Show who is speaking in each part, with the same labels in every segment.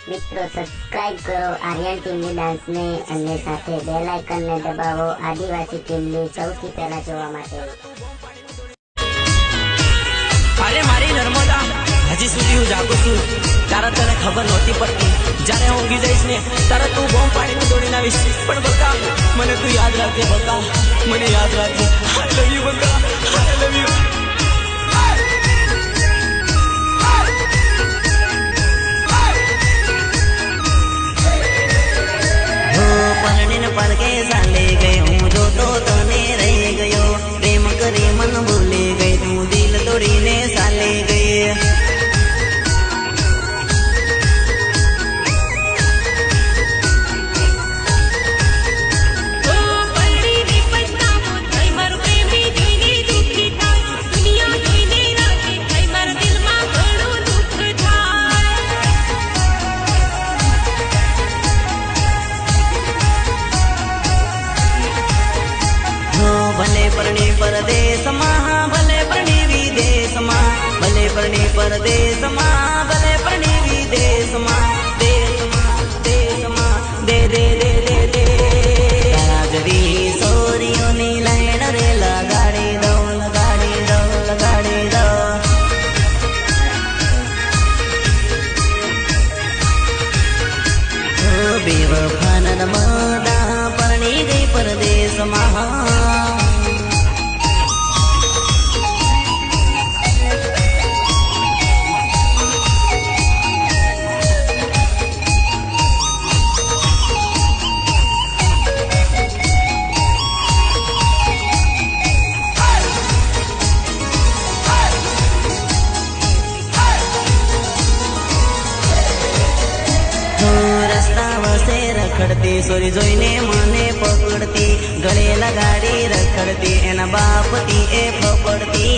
Speaker 1: मित्रों सब्सक्राइब करो Aryan TV dance ने અને સાથે બેલ આઇકન ને દબાવો આદિવાસી ટીમની સૌથી પહેલા જોવા માટે।
Speaker 2: અરે મારી નર્મદા હજી સુધી હું જાગું છું તારા તને ખબર નહોતી પડતી જ્યારે હું ઊંઘી જઈશ ને તારા તું બોમ્બ પાડીને દોડીને આવીશ પણ બકા મને તું યાદ રાખજે બકા મને યાદ રાખજે આઈ લવ યુ બકા આઈ લવ યુ के साले गए हूँ जो तो तने रह गयो प्रेम करे मन भूले गए तू दिल तोड़ी ने साले गए भले परणी परदेश मां भले परणी विदेश मां भले परणी परदेश मां भले परणी विदेश मां देश मां दे दे दे दे दे राजरी सोरियों नी लाइन रे लगाड़ी दो लगाड़ी दो लगाड़ी दो बेवफा नर्मदा परणी गई परदेश मां रखड़ती सोरी जोईने मने पकड़ती गले लगाड़ी रखड़ती एना बापती ए फपड़ती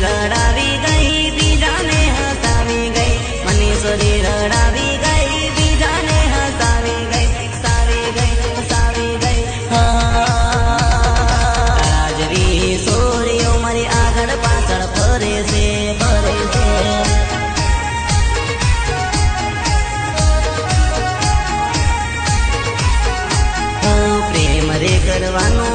Speaker 2: रड़ावी गई बीजाने हंसावी गई मनीश्वरी रड़ावी गई बीजाने हंसावी गई हंसावी गई हंसावी गई राजरी सोरियो मारी आगड़ पाछड़ फरे से प्रेम रे करवानो